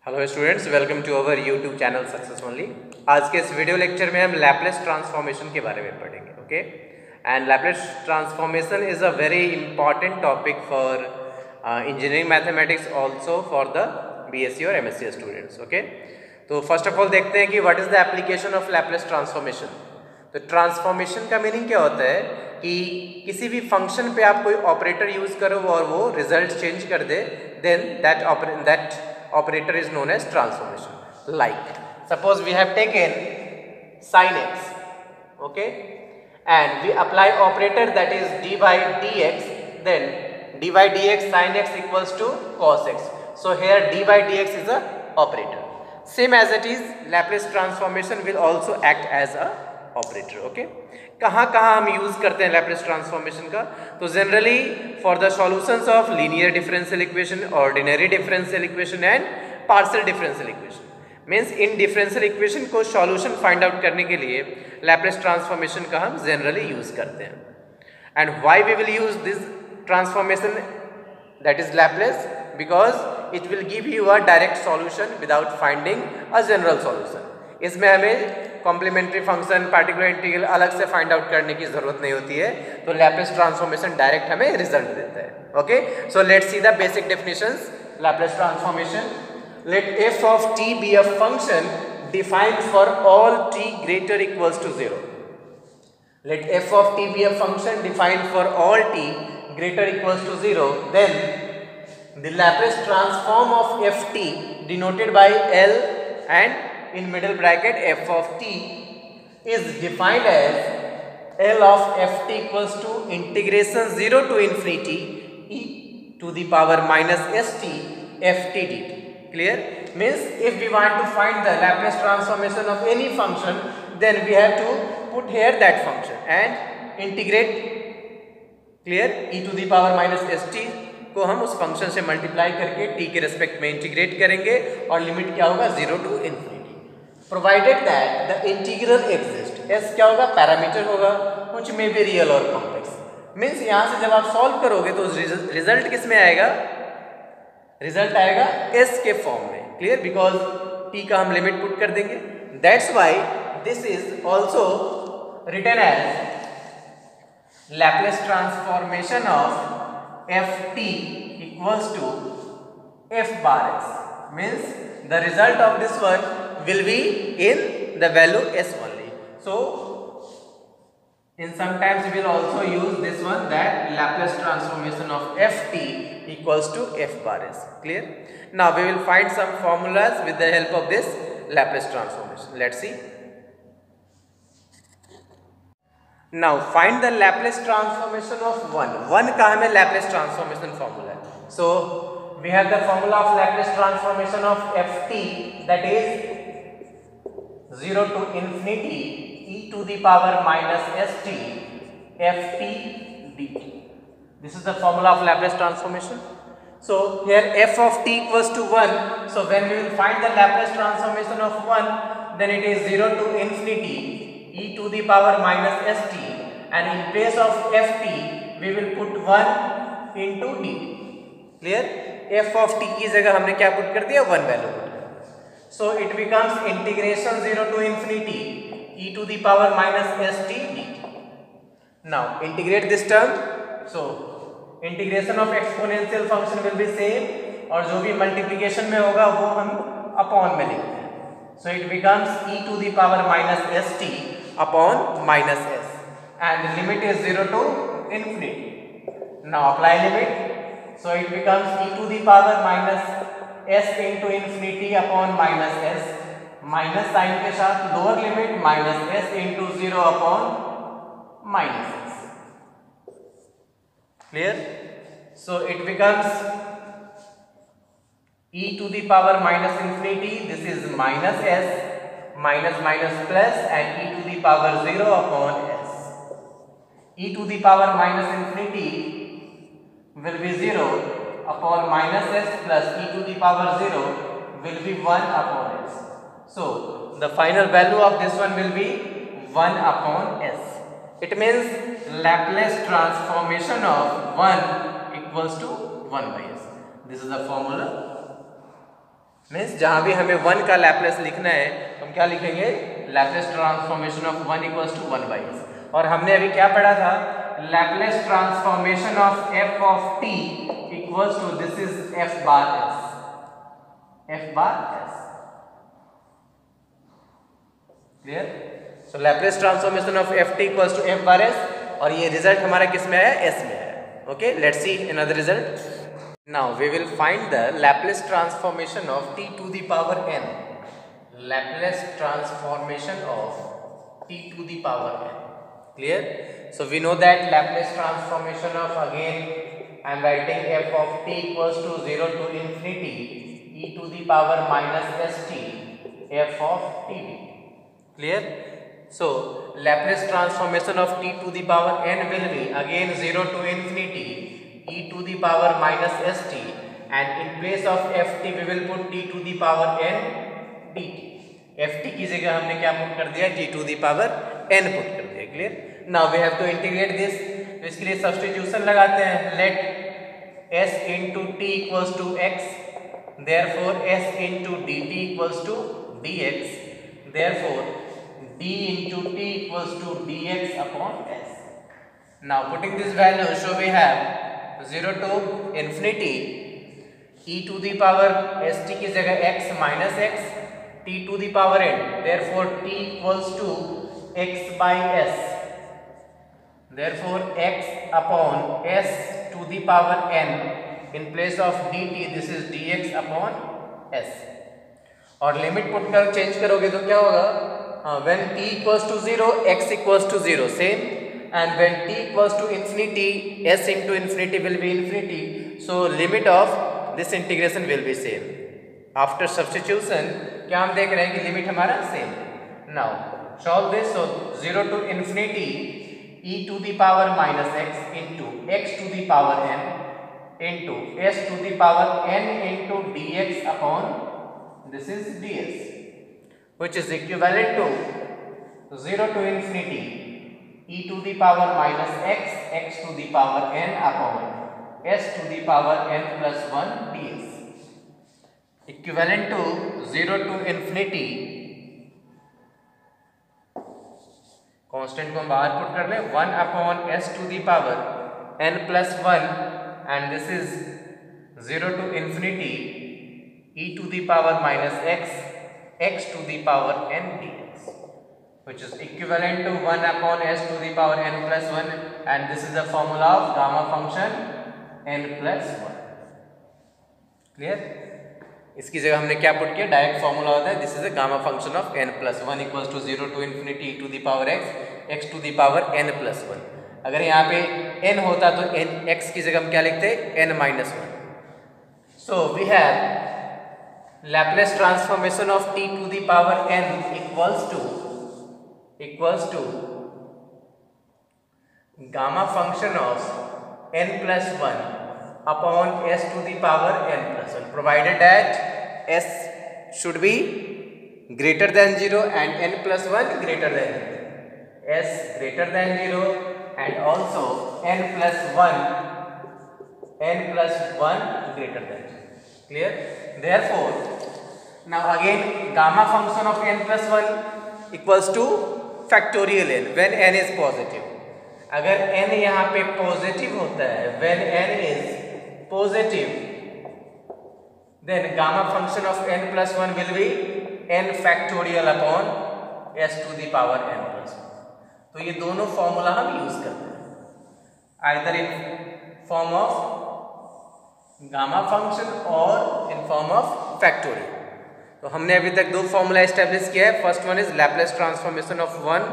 Hello students, welcome to our YouTube channel success only. आज के इस वीडियो लेक्चर में हम लैपलेस ट्रांसफॉर्मेशन के बारे में पढ़ेंगे। Okay, and Laplace transformation is a very important topic for engineering mathematics, also for the BSc और एमएससी स्टूडेंट्स। ओके, तो फर्स्ट ऑफ ऑल देखते हैं कि what is the application of Laplace transformation. तो ट्रांसफॉर्मेशन का मीनिंग क्या होता है कि किसी भी फंक्शन पे आप कोई ऑपरेटर यूज करो और वो रिजल्ट चेंज कर दे, then that operator is known as transformation. Like suppose we have taken sin x, okay, and we apply operator that is d by dx, then d by dx sin x equals to cos x. So here d by dx is a operator. Same as it is, Laplace transformation will also act as a operator. Okay, कहाँ हम use करते हैं Laplace transformation का? तो generally for the solutions of linear differential equation, ordinary differential equation and partial differential equation. Means in differential equation को solution find out करने के लिए लैपलेस ट्रांसफॉर्मेशन का हम जनरली यूज करते हैं। And why we will use this transformation that is Laplace? Because it will give you a direct solution without finding a general solution. इसमें हमें कॉम्प्लीमेंट्री फंक्शन, पार्टिकुलर इंटीग्रल अलग से find out करने की जरूरत नहीं होती है, तो लैपलेस ट्रांसफॉर्मेशन डायरेक्ट हमें रिजल्ट देता है। Okay, so let's see the basic definitions Laplace transformation. Let f of t be a function defined for all t greater equals to 0. Let f of t be a function defined for all t greater equals to 0, then the Laplace transform of ft denoted by L and in middle bracket f of t is defined as L of ft equals to integration 0 to infinity e to the power minus st ft dt. Clear? Means if we want to find the Laplace transformation of any function, then we have to put here that function and integrate. Clear? e to the power minus S T को हम उस function से multiply करके t के respect में integrate करेंगे और limit क्या होगा? 0 to infinity, provided that the integral exist. s क्या होगा? पैरामीटर होगा, कुछ में भी रियल और कॉम्प्लेक्स। मीन्स यहाँ से जब आप सॉल्व करोगे तो रिजल्ट किस में आएगा? रिजल्ट आएगा s के फॉर्म में। क्लियर? बिकॉज t का हम लिमिट पुट कर देंगे। That's why this is also written as Laplace transformation of ft equals to f bar s. Means the result of this one will be in the value s only. So in sometimes we will also use this one, that Laplace transformation of ft equals to f bar s. Clear? Now we will find some formulas with the help of this Laplace transformation. Let's see. Now find the Laplace transformation of 1. 1 का हमें Laplace transformation formula है. So we have the formula of Laplace transformation of ft, that is 0 to infinity e to the power minus st ft dt. This is the formula of Laplace transformation. So here f of t equals to 1. So when we will find the Laplace transformation of 1, then it is 0 to infinity e to the power minus st, and in place of ft we will put 1 into dt. Clear? f of t की जगह हमने क्या put कर दिया? 1 value put कर दिया। So it becomes integration 0 to infinity e to the power minus st dt. Now integrate this term. So integration of exponential function will be same, और जो भी multiplication में होगा वो हम अपॉन में लिखते हैं। So it becomes e to the power minus st upon minus s, and the limit is 0 to infinity. Now apply limit. So it becomes e to the power minus s into infinity upon minus s, minus sign के साथ lower limit minus s into 0 upon minus s. Clear? So it becomes e to the power minus infinity, this is minus s, minus minus plus, and e to the power 0 upon s. E to the power minus infinity will be 0 upon minus s, plus e to the power 0 will be 1 upon s. So the final value of this one will be 1 upon s. It means Laplace transformation of 1 equals to 1 by s. This is the formula. Means जहाँ भी हमें 1 का Laplace लिखना है तो हम क्या लिखेंगे, Laplace transformation of 1 equals to 1 by S. और हमने अभी क्या पढ़ा था, Laplace transformation of F of T equals to this is F bar S, F bar S. Clear? So Laplace transformation of F T equals to F bar S, और ये result हमारा किस में आया, एस में आया। Okay, let's see another result. Now we will find the Laplace transformation of t to the power n. Laplace transformation of t to the power n. Clear? So we know that Laplace transformation of, again I am writing f of t equals to 0 to infinity e to the power minus st f of t. Clear? So Laplace transformation of t to the power n will be again 0 to infinity e to the power minus st, and in place of ft we will put t to the power n dt. ft की जगह हमने क्या put कर दिया, t to the power n put कर दिया। Clear? Now we have to integrate this, तो इसके लिए सब्स्टिट्यूशन लगाते हैं। Let s into t equals to x, therefore s into dt equals to dx, therefore d into t equals to dx upon s. Now putting this value, so we have 0 to infinity e to the power st की जगह x minus x, t to the power n, therefore t equals to x by s, therefore x upon s to the power n, in place of dt this is dx upon s। और limit put कर change करोगे तो क्या होगा, when t equals to 0 x equals to 0 same, and when t equals to infinity s into infinity will be infinity, so limit of this integration will be same. After substitution क्या हम देख रहे हैं कि लिमिट हमारा same. Now solve this, so 0 to infinity e to the power minus x into x to the power n into s to the power n into dx upon this is ds, which is equivalent to 0 to infinity e to the power minus x, x to the power n upon s to the power n plus 1 ds, equivalent to 0 to infinity, constant को हम बाहर put कर लें, 1 upon s to the power n plus 1, and this is 0 to infinity e to the power minus x, x to the power n dx, which is equivalent to 1 upon s to the power n plus 1, and this is the formula of gamma function n plus 1. Clear? इसकी जगह हमने क्या put किया, direct formula होता है, this is a gamma function of n plus 1 equals to 0 to infinity e to the power x, x to the power n plus 1। अगर यहाँ पे n होता तो n x की जगह हम क्या लिखते, n minus 1। So we have Laplace transformation of t to the power n equals to gamma function of n plus 1 upon s to the power n plus 1, provided that s should be greater than 0 and n plus 1 greater than 0, s greater than 0 and also n plus 1 greater than 0. Clear? Therefore now again gamma function of n plus 1 equals to factorial n when n is positive. अगर n यहाँ पे positive होता है, when n is positive, then gamma function of n plus 1 will be n factorial upon s to the power n plus 1. तो ये दोनों formula हम use करते हैं, either in form of gamma function or in form of factorial. तो हमने अभी तक दो फॉर्मूला एस्टेब्लिश किया है। First one is Laplace transformation of 1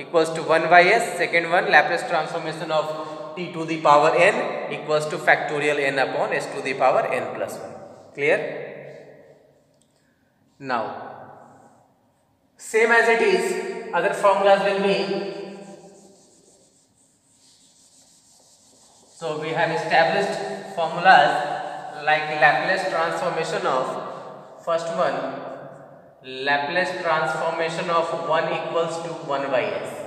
equals to 1 by S, second one Laplace transformation of t to the power n equals to factorial n upon s to the power n plus 1. Clear? Now same as it is, other formulas will be, so we have established formulas like Laplace transformation of, first one Laplace transformation of 1 equals to 1 by s,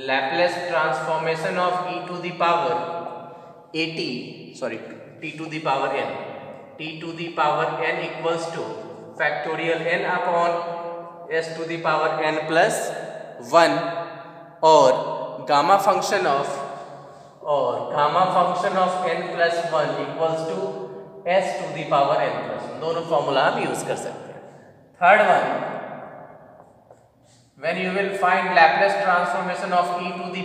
Laplace transformation of e to the power t to the power n t to the power n equals to factorial n upon s to the power n plus 1 or gamma function of n plus 1 equals to s to the power n plus 1. दोनों formula हम use कर सकते हैं. Third one, when you will find Laplace transformation of e to the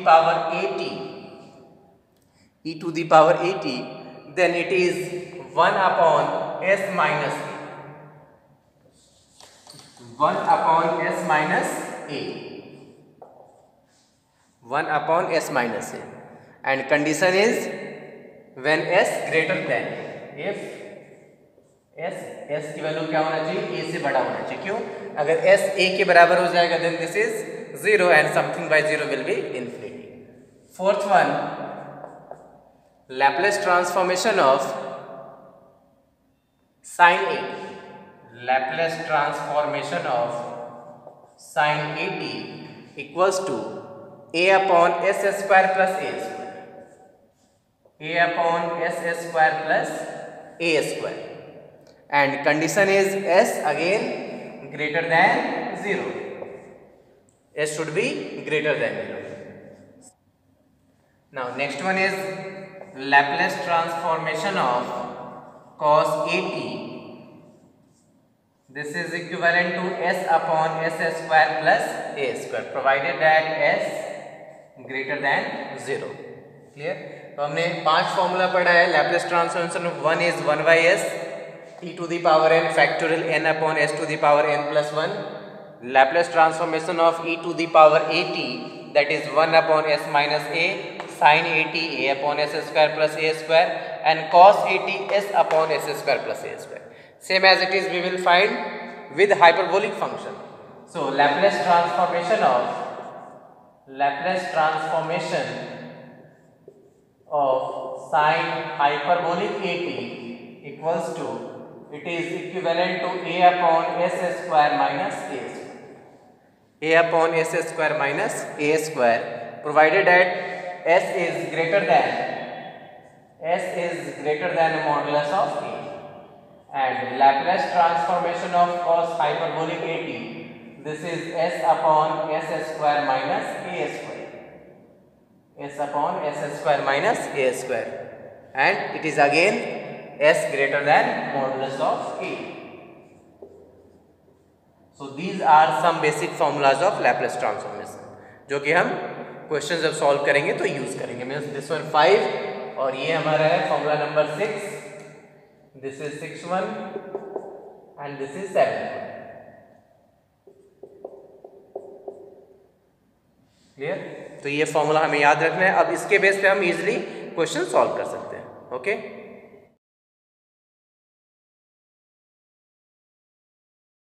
power at, then it is 1 upon s minus a. 1 upon s minus a. 1 upon s minus a. And condition is when s greater than a. If s की value क्या होना चाहिए? a से बड़ा होना चाहिए. क्यों? अगर s a के बराबर हो जाएगा then this is 0 and something by 0 will be infinity. Fourth one, Laplace transformation of sin 80. Laplace transformation of sin 80 equals to a upon s square plus a square. A upon s square plus a square. And condition is s again greater than 0. S should be greater than 0. Now next one is Laplace transformation of cos 80. This is equivalent to s upon s square plus a square provided that s greater than 0. Clear? तो हमने 5 formula पढ़ा है. Laplace transformation of 1 is 1 by s e to the power n factorial n upon s to the power n plus 1. Laplace transformation of e to the power at, that is 1 upon s minus a, sin 80 a upon s square plus a square, and cos 80 s upon s square plus a square. Same as it is we will find with hyperbolic function. So Laplace transformation of sin hyperbolic 80 equals to, it is equivalent to a upon s square minus a square. A upon s square minus a square provided that s is greater than modulus of a. And Laplace transformation of cos hyperbolic 80, this is s upon s square minus a square. S upon s square minus a square. And it is again s greater than modulus of a. So these are some basic formulas of Laplace transformation जो कि हम question जब solve करेंगे तो use करेंगे. Means this one 5 और ये हमारा है formula number 6. This is 6 1 and this is 7 1. Clear? तो ये फॉर्मूला हमें याद रखना है. अब इसके बेस पे हम इजीली क्वेश्चन सॉल्व कर सकते हैं. ओके.